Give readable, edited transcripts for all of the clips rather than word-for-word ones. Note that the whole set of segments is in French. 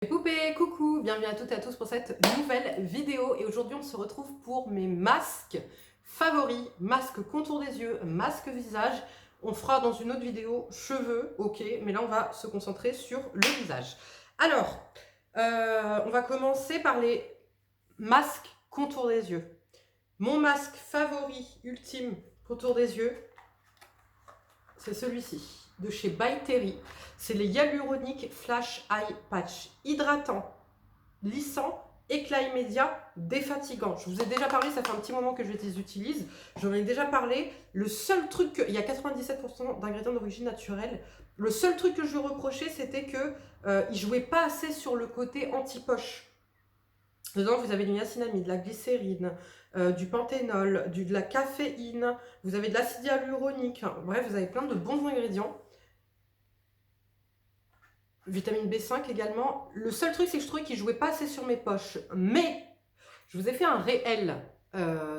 Les poupées, coucou, bienvenue à toutes et à tous pour cette nouvelle vidéo et aujourd'hui on se retrouve pour mes masques favoris, masque contour des yeux, masque visage. On fera dans une autre vidéo cheveux, ok, mais là on va se concentrer sur le visage. Alors, on va commencer par les masques contour des yeux. Mon masque favori ultime contour des yeux, c'est celui-ci, de chez By Terry. C'est les Hyaluronic Flash Eye Patch, hydratant, lissant, éclat immédiat, défatigant. Je vous ai déjà parlé, ça fait un petit moment que je les utilise. J'en ai déjà parlé. Le seul truc, il y a 97% d'ingrédients d'origine naturelle. Le seul truc que je lui reprochais, c'était que il jouait pas assez sur le côté anti-poche. Dedans, vous avez du niacinamide, de la glycérine, du panthénol, de la caféine, vous avez de l'acide hyaluronique. Bref, vous avez plein de bons ingrédients. Vitamine B5 également. Le seul truc, c'est que je trouvais qu'il jouait pas assez sur mes poches. Mais je vous ai fait un réel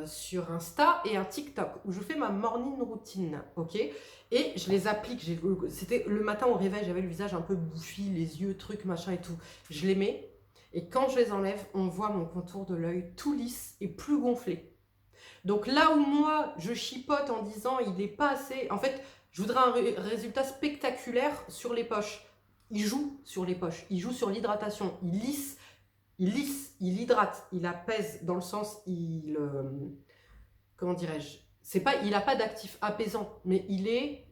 sur Insta et un TikTok où je fais ma morning routine, ok? Et je les applique. C'était le matin au réveil, j'avais le visage un peu bouffi, les yeux, trucs, machin et tout. Je les mets. Et quand je les enlève, on voit mon contour de l'œil tout lisse et plus gonflé. Donc là où moi, je chipote en disant il n'est pas assez... En fait, je voudrais un résultat spectaculaire sur les poches. Il joue sur les poches, il joue sur l'hydratation, il lisse, il hydrate, il apaise dans le sens, comment dirais-je, c'est pas, il n'a pas d'actif apaisant, mais il est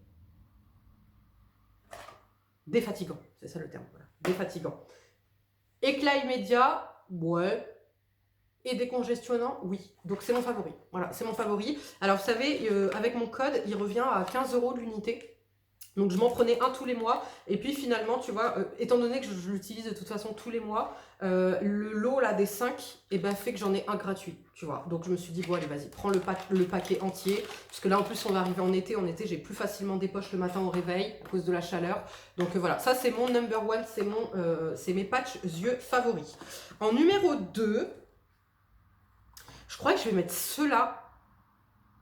défatigant, c'est ça le terme, voilà, défatigant. Éclat immédiat, ouais. Et décongestionnant, oui. Donc c'est mon favori. Voilà, c'est mon favori. Alors vous savez, avec mon code, il revient à 15 € de l'unité. Donc je m'en prenais un tous les mois. Et puis finalement, tu vois, étant donné que je l'utilise de toute façon tous les mois, le lot là des 5 eh ben, fait que j'en ai un gratuit. Tu vois. Donc je me suis dit, bon allez, vas-y, prends le paquet entier. Parce que là en plus on va arriver en été. En été, j'ai plus facilement des poches le matin au réveil à cause de la chaleur. Donc voilà, ça c'est mon number one, c'est mes patchs yeux favoris. En numéro 2, je crois que je vais mettre ceux-là,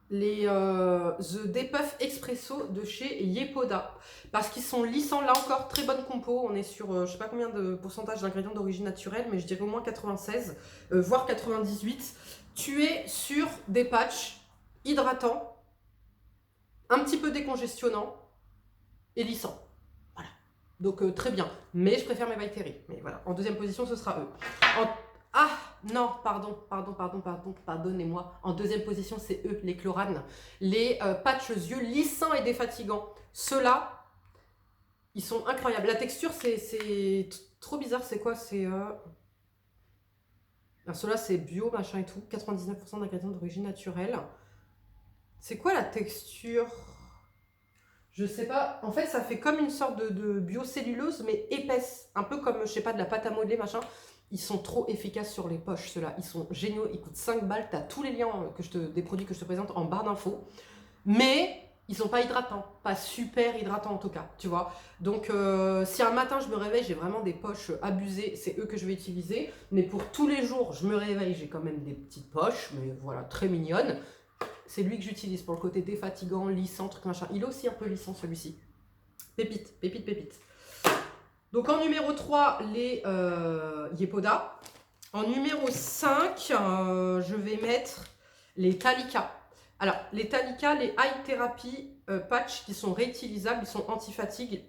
les The Depuff Expresso de chez Yepoda, parce qu'ils sont lissants. Là encore, très bonne compo. On est sur je sais pas combien de pourcentage d'ingrédients d'origine naturelle, mais je dirais au moins 96, voire 98. Tu es sur des patchs hydratants, un petit peu décongestionnants et lissants. Voilà. Donc très bien. Mais je préfère mes By Terry. Mais voilà. En deuxième position, ce sera eux. Ah non, pardonnez-moi. En deuxième position, c'est eux, les Chlorane. Les patchs yeux lissants et défatigants. Ceux-là, ils sont incroyables. La texture, c'est trop bizarre. C'est quoi? Ceux-là, c'est bio, machin et tout. 99% d'ingrédients d'origine naturelle. C'est quoi la texture? Je sais pas. En fait, ça fait comme une sorte de biocellulose, mais épaisse. Un peu comme, je sais pas, de la pâte à modeler, machin. Ils sont trop efficaces sur les poches, ceux-là. Ils sont géniaux. Ils coûtent 5 balles. Tu as tous les liens des produits que je te présente en barre d'infos. Mais ils sont pas hydratants. Pas super hydratants en tout cas, tu vois. Donc, si un matin je me réveille, j'ai vraiment des poches abusées, c'est eux que je vais utiliser. Mais pour tous les jours, je me réveille, j'ai quand même des petites poches, mais voilà, très mignonnes. C'est lui que j'utilise pour le côté défatigant, lissant, truc machin. Il est aussi un peu lissant celui-ci. Pépite, pépite, pépite. Donc en numéro 3, les Yepoda. En numéro 5, je vais mettre les Talika. Alors, les Talika, les Eye Therapy Patch qui sont réutilisables, ils sont anti-fatigue,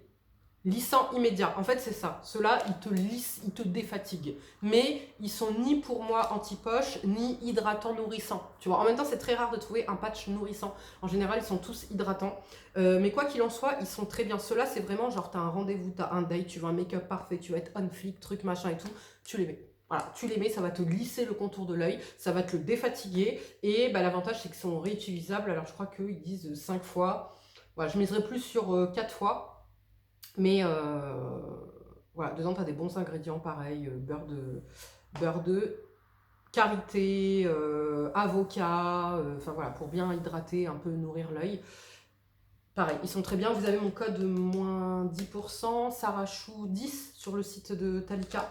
lissant immédiat. En fait, c'est ça. Ceux-là, ils te lissent, ils te défatiguent. Mais ils sont ni pour moi anti-poche, ni hydratants nourrissants. Tu vois, en même temps, c'est très rare de trouver un patch nourrissant. En général, ils sont tous hydratants. Mais quoi qu'il en soit, ils sont très bien. Ceux-là, c'est vraiment genre, t'as un rendez-vous, t'as un date, tu veux un make-up parfait, tu vas être on flic, truc, machin et tout. Tu les mets. Voilà, tu les mets, ça va te lisser le contour de l'œil, ça va te le défatiguer. Et bah, l'avantage, c'est qu'ils sont réutilisables. Alors, je crois qu'ils disent 5 fois. Voilà, je miserais plus sur 4 fois. Mais voilà, dedans, tu as des bons ingrédients, pareil, beurre de karité, avocat, enfin voilà, pour bien hydrater, un peu nourrir l'œil. Pareil, ils sont très bien. Vous avez mon code moins 10%, Sarachou10 sur le site de Talika.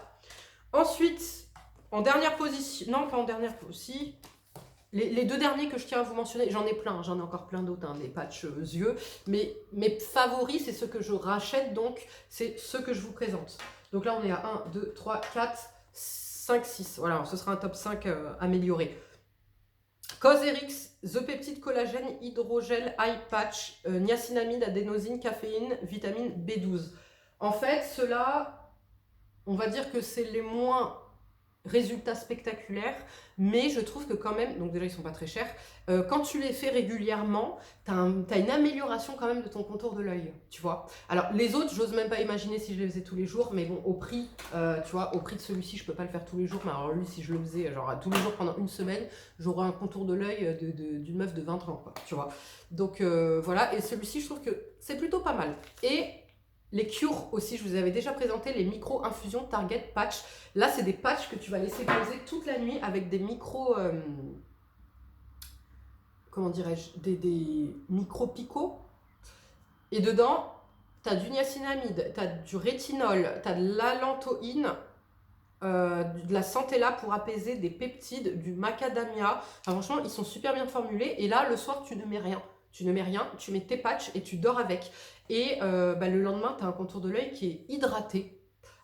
Ensuite, en dernière position, non pas en dernière position, les deux derniers que je tiens à vous mentionner, j'en ai plein, j'en ai encore plein d'autres, hein, des patchs yeux, mais mes favoris, c'est ceux que je rachète, donc c'est ceux que je vous présente. Donc là, on est à 1, 2, 3, 4, 5, 6. Voilà, ce sera un top 5 amélioré. Cosrx, The Peptide Collagène, Hydrogel, Eye Patch, niacinamide, adénosine, caféine, vitamine B12. En fait, ceux-là, on va dire que c'est les moins résultats spectaculaires, mais je trouve que quand même, donc déjà ils sont pas très chers, quand tu les fais régulièrement, t'as une amélioration quand même de ton contour de l'œil, tu vois. Alors les autres, j'ose même pas imaginer si je les faisais tous les jours, mais bon, au prix, tu vois, au prix de celui-ci, je peux pas le faire tous les jours, mais alors lui, si je le faisais genre tous les jours pendant une semaine, j'aurais un contour de l'œil d'une meuf de 20 ans, quoi, tu vois. Donc voilà, et celui-ci, je trouve que c'est plutôt pas mal. Et les cures aussi, je vous avais déjà présenté les micro-infusions Target Patch. Là, c'est des patchs que tu vas laisser poser toute la nuit avec des micro... comment dirais-je, des micro-picots. Et dedans, tu as du niacinamide, tu as du rétinol, tu as de l'alantoïne, de la centella pour apaiser, des peptides, du macadamia. Enfin, franchement, ils sont super bien formulés. Et là, le soir, tu ne mets rien. Tu ne mets rien, tu mets tes patchs et tu dors avec. Et le lendemain, tu as un contour de l'œil qui est hydraté.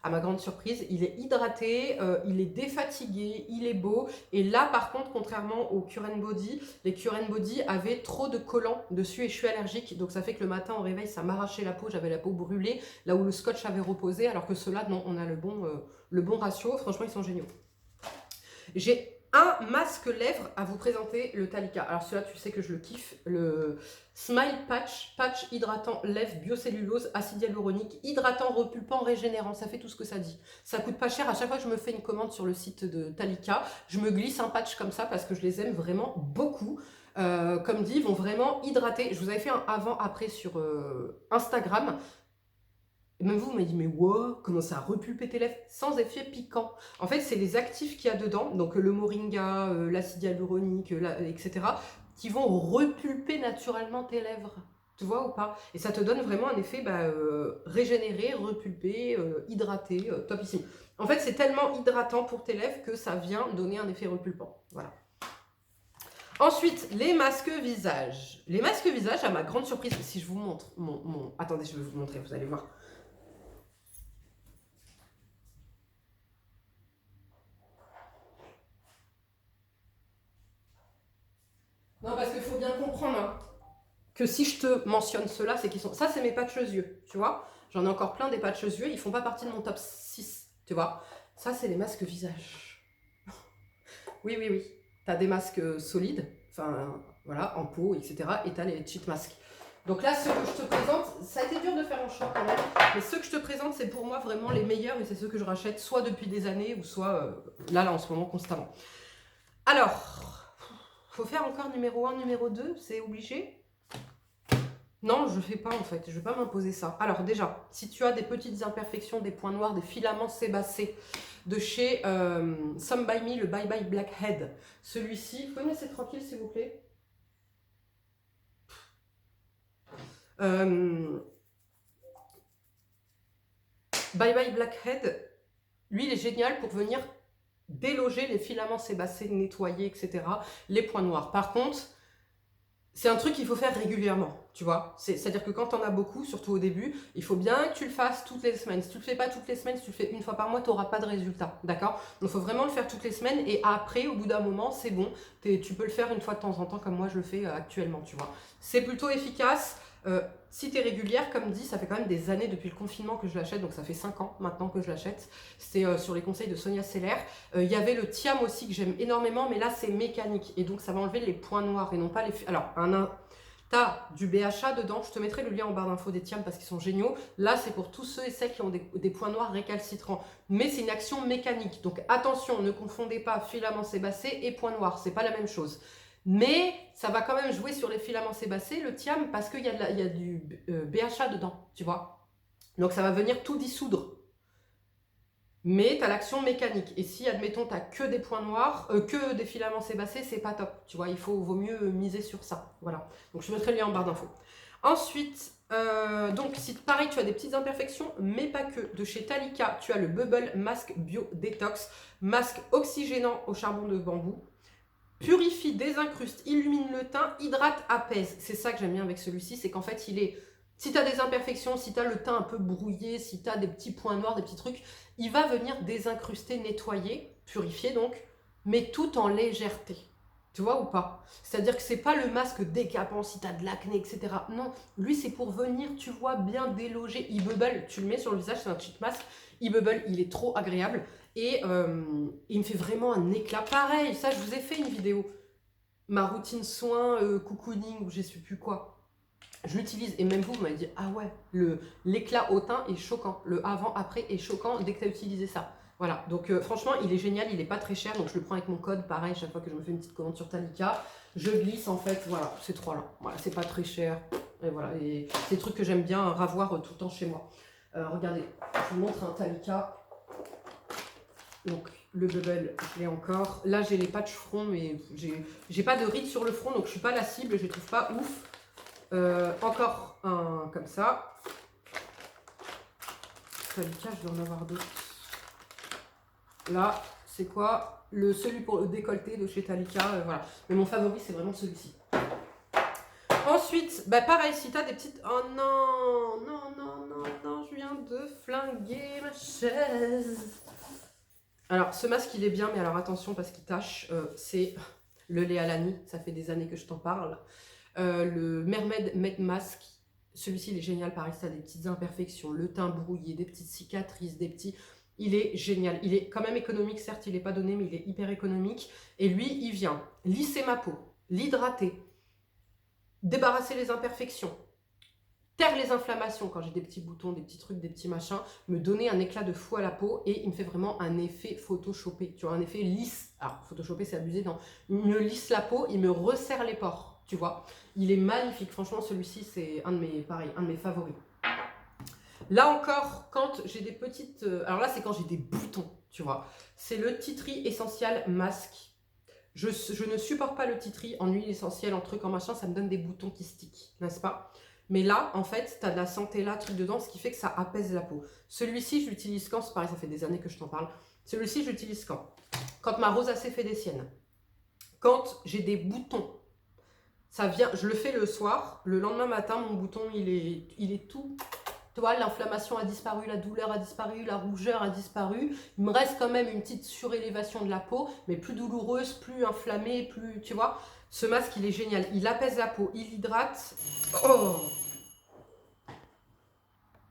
À ma grande surprise, il est hydraté, il est défatigué, il est beau. Et là, par contre, contrairement aux Cure Body, les Cure Body avaient trop de collants dessus et je suis allergique. Donc ça fait que le matin, au réveil, ça m'arrachait la peau. J'avais la peau brûlée, là où le scotch avait reposé. Alors que ceux-là, non, on a le bon ratio. Franchement, ils sont géniaux. J'ai un masque lèvres à vous présenter, le Talika. Alors celui-là, tu sais que je le kiffe. Le Smile Patch hydratant lèvres, biocellulose, acide hyaluronique, hydratant, repulpant, régénérant. Ça fait tout ce que ça dit. Ça coûte pas cher. À chaque fois que je me fais une commande sur le site de Talika, je me glisse un patch comme ça parce que je les aime vraiment beaucoup. Comme dit, ils vont vraiment hydrater. Je vous avais fait un avant-après sur Instagram. Et même vous m'avez dit, mais wow, comment ça a repulpé tes lèvres sans effet piquant. En fait, c'est les actifs qu'il y a dedans, donc le moringa, l'acide hyaluronique, etc., qui vont repulper naturellement tes lèvres. Tu vois ou pas? Et ça te donne vraiment un effet régénéré, repulpé, hydraté, topissime. En fait, c'est tellement hydratant pour tes lèvres que ça vient donner un effet repulpant. Voilà. Ensuite, les masques visage. Les masques visage, à ma grande surprise, si je vous montre mon... Attendez, je vais vous montrer, vous allez voir. Non, parce qu'il faut bien comprendre hein, que si je te mentionne ceux-là, c'est qu'ils sont... Ça, c'est mes patchs yeux, tu vois. J'en ai encore plein des patchs yeux, ils font pas partie de mon top 6, tu vois. Ça, c'est les masques visage. Oui, oui, oui. T'as des masques solides, enfin, voilà, en peau, etc. Et t'as les cheat masks. Donc là, ceux que je te présente, ça a été dur de faire un choix quand même, mais ceux que je te présente, c'est pour moi vraiment les meilleurs et c'est ceux que je rachète soit depuis des années ou soit là, en ce moment, constamment. Alors... Faut faire encore numéro 1, numéro 2, c'est obligé? Non, je ne fais pas en fait, je ne vais pas m'imposer ça. Alors déjà, si tu as des petites imperfections, des points noirs, des filaments sébacés de chez Some By Me, le Bye Bye Blackhead, celui-ci, vous pouvez me laisser tranquille s'il vous plaît? Bye Bye Blackhead, lui il est génial pour venir déloger les filaments sébacés, nettoyer, etc. Les points noirs. Par contre, c'est un truc qu'il faut faire régulièrement, tu vois. C'est-à-dire que quand tu en as beaucoup, surtout au début, il faut bien que tu le fasses toutes les semaines. Si tu le fais pas toutes les semaines, si tu le fais une fois par mois, tu n'auras pas de résultat, d'accord? Donc il faut vraiment le faire toutes les semaines et après, au bout d'un moment, c'est bon. Tu peux le faire une fois de temps en temps comme moi je le fais actuellement, tu vois. C'est plutôt efficace. Si tu es régulière, comme dit, ça fait quand même des années depuis le confinement que je l'achète, donc ça fait 5 ans maintenant que je l'achète. C'est sur les conseils de Sonia Seller. Il y avait le Thiam aussi que j'aime énormément, mais là c'est mécanique et donc ça va enlever les points noirs et non pas les... Alors, t'as du BHA dedans, je te mettrai le lien en barre d'infos des Thiam parce qu'ils sont géniaux. Là c'est pour tous ceux et celles qui ont des points noirs récalcitrants, mais c'est une action mécanique. Donc attention, ne confondez pas filaments sébacés et points noirs, c'est pas la même chose. Mais ça va quand même jouer sur les filaments sébacés, le Thiam, parce qu'il y a du BHA dedans, tu vois. Donc ça va venir tout dissoudre. Mais tu as l'action mécanique. Et si, admettons, tu n'as que des points noirs, que des filaments sébacés, c'est pas top. Tu vois, vaut mieux miser sur ça. Voilà. Donc je mettrai le lien en barre d'infos. Ensuite, donc si pareil, tu as des petites imperfections, mais pas que. De chez Talika, tu as le Bubble Mask Bio Detox, masque oxygénant au charbon de bambou. Purifie, désincruste, illumine le teint, hydrate, apaise. C'est ça que j'aime bien avec celui-ci, c'est qu'en fait, il est Si tu as des imperfections, si tu as le teint un peu brouillé, si tu as des petits points noirs, des petits trucs, il va venir désincruster, nettoyer, purifier donc, mais tout en légèreté. Tu vois ou pas? C'est-à-dire que c'est pas le masque décapant si tu as de l'acné, etc. Non, lui c'est pour venir, tu vois, bien déloger. Il bubble, tu le mets sur le visage, c'est un cheat mask. Il bubble, il est trop agréable. Et il me fait vraiment un éclat. Pareil, ça je vous ai fait une vidéo. Ma routine soin, cocooning, ou je sais plus quoi. Je l'utilise et même vous m'avez dit ah ouais, l'éclat au teint est choquant, le avant-après est choquant dès que tu as utilisé ça. Voilà, donc franchement il est génial, il est pas très cher, donc je le prends avec mon code, pareil, chaque fois que je me fais une petite commande sur Talika, je glisse en fait, voilà, ces trois là, voilà, c'est pas très cher, et voilà, et c'est des trucs que j'aime bien ravoir tout le temps chez moi. Regardez, je vous montre un Talika, donc le bubble, je l'ai encore, là j'ai les patchs front, mais j'ai pas de rides sur le front, donc je suis pas la cible, je les trouve pas ouf. Encore un comme ça. Talika, je dois en avoir d'autres. Là, c'est quoi? Celui pour le décolleté de chez Talika, voilà. Mais mon favori, c'est vraiment celui-ci. Ensuite, bah pareil, si tu as des petites... Oh non, non, non, non, non, je viens de flinguer ma chaise. Alors, ce masque, il est bien, mais alors attention, parce qu'il tâche, c'est le Léalani, ça fait des années que je t'en parle. Le Mermaid Matte Mask, celui-ci il est génial, pareil, ça a des petites imperfections, le teint brouillé, des petites cicatrices, des petits... Il est génial, il est quand même économique, certes il n'est pas donné, mais il est hyper économique. Et lui, il vient lisser ma peau, l'hydrater, débarrasser les imperfections, taire les inflammations quand j'ai des petits boutons, des petits trucs, des petits machins, me donner un éclat de fou à la peau et il me fait vraiment un effet photoshopé, tu vois, un effet lisse. Alors, photoshopé c'est abusé, non, il me lisse la peau, il me resserre les pores. Tu vois, il est magnifique. Franchement, celui-ci, c'est un de mes favoris. Là encore, quand j'ai des petites... alors là, c'est quand j'ai des boutons, tu vois. C'est le Tea Tree Essential Mask. Je ne supporte pas le tea tree en huile essentielle, en truc, en machin. Ça me donne des boutons qui stickent, n'est-ce pas? Mais là, en fait, tu as de la santé là, truc dedans, ce qui fait que ça apaise la peau. Celui-ci, je l'utilise quand? C'est pareil, ça fait des années que je t'en parle. Celui-ci, je l'utilise quand ma rosacée fait des siennes. Quand j'ai des boutons. Ça vient, je le fais le soir, le lendemain matin, mon bouton, il est tout... Tu vois, l'inflammation a disparu, la douleur a disparu, la rougeur a disparu. Il me reste quand même une petite surélévation de la peau, mais plus douloureuse, plus inflammée, plus... Tu vois, ce masque, il est génial. Il apaise la peau, il hydrate. Oh!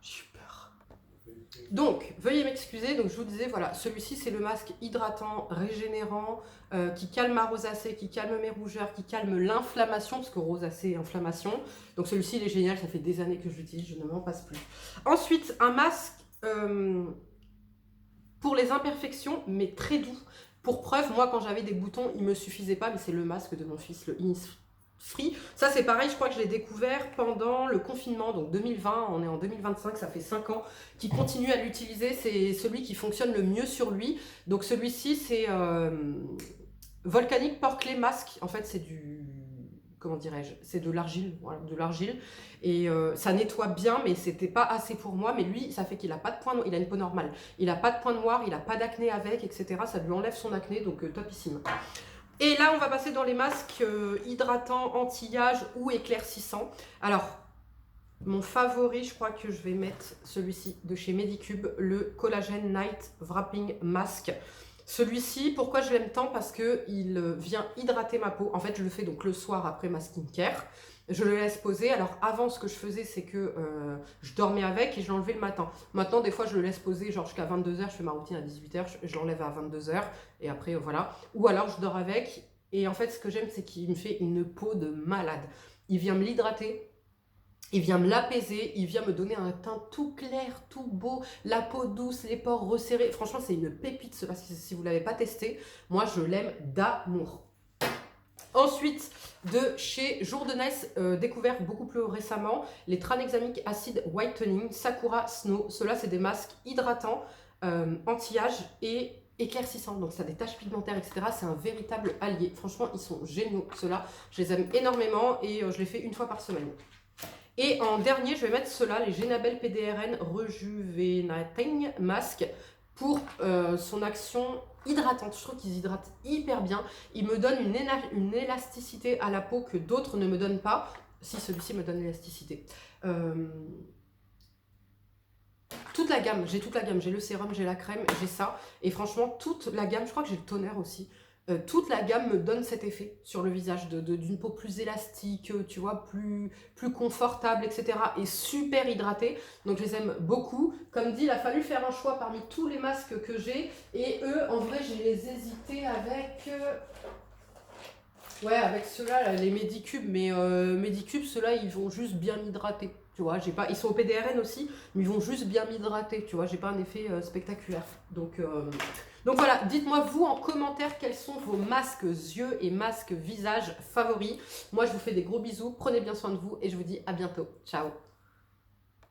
J'ai peur. Donc, veuillez m'excuser. Donc, je vous disais, voilà, celui-ci, c'est le masque hydratant, régénérant, qui calme ma rosacée, qui calme mes rougeurs, qui calme l'inflammation, parce que rosacée, inflammation. Donc, celui-ci, il est génial. Ça fait des années que je l'utilise, je ne m'en passe plus. Ensuite, un masque pour les imperfections, mais très doux. Pour preuve, moi, quand j'avais des boutons, il ne me suffisait pas, mais c'est le masque de mon fils, le Innisfree. Ça, c'est pareil, je crois que je l'ai découvert pendant le confinement, donc 2020, on est en 2025, ça fait 5 ans, qui continue à l'utiliser. C'est celui qui fonctionne le mieux sur lui. Donc, celui-ci, c'est Volcanic Pore Clay Mask. En fait, c'est du... Comment dirais-je? C'est de l'argile, voilà, de l'argile. Et ça nettoie bien, mais c'était pas assez pour moi. Mais lui, ça fait qu'il a pas de points noirs, il a une peau normale. Il a pas de points noirs, il a pas d'acné avec, etc. Ça lui enlève son acné, donc topissime. Et là, on va passer dans les masques hydratants, anti-âge ou éclaircissants. Alors, mon favori, je crois que je vais mettre celui-ci de chez Medicube, le Collagen Night Wrapping Mask. Celui-ci, pourquoi je l'aime tant? Parce qu'il vient hydrater ma peau. En fait, je le fais donc le soir après ma skincare. Je le laisse poser. Alors avant, ce que je faisais, c'est que je dormais avec et je l'enlevais le matin. Maintenant, des fois, je le laisse poser genre jusqu'à 22h. Je fais ma routine à 18h. Je l'enlève à 22h. Et après, voilà. Ou alors, je dors avec. Et en fait, ce que j'aime, c'est qu'il me fait une peau de malade. Il vient me l'hydrater. Il vient me l'apaiser, il vient me donner un teint tout clair, tout beau, la peau douce, les pores resserrés. Franchement, c'est une pépite ce masque. Si vous ne l'avez pas testé, moi, je l'aime d'amour. Ensuite, de chez Jourdanes, découvert beaucoup plus récemment, les Tranexamic Acid Whitening Sakura Snow. Ceux-là, c'est des masques hydratants, anti-âge et éclaircissants. Donc, ça a des taches pigmentaires, etc. C'est un véritable allié. Franchement, ils sont géniaux, ceux-là. Je les aime énormément et je les fais une fois par semaine. Et en dernier, je vais mettre ceux-là, les Genabel PDRN Rejuvenating Mask pour son action hydratante. Je trouve qu'ils hydratent hyper bien. Ils me donnent une élasticité à la peau que d'autres ne me donnent pas. Si, celui-ci me donne l'élasticité. Toute la gamme, j'ai toute la gamme. J'ai le sérum, j'ai la crème, j'ai ça. Et franchement, toute la gamme, je crois que j'ai le toner aussi. Toute la gamme me donne cet effet sur le visage d'une peau plus élastique, tu vois, plus confortable, etc. Et super hydratée. Donc je les aime beaucoup. Comme dit, il a fallu faire un choix parmi tous les masques que j'ai. Et eux, en vrai, j'ai les hésité avec... Ouais, avec ceux-là, les Medicube. Mais Medicube, ceux-là, ils vont juste bien m'hydrater. Tu vois, j'ai pas, ils sont au PDRN aussi, mais ils vont juste bien m'hydrater. Tu vois, j'ai pas un effet spectaculaire. Donc voilà, dites-moi vous en commentaire quels sont vos masques yeux et masques visage favoris. Moi, je vous fais des gros bisous. Prenez bien soin de vous et je vous dis à bientôt. Ciao.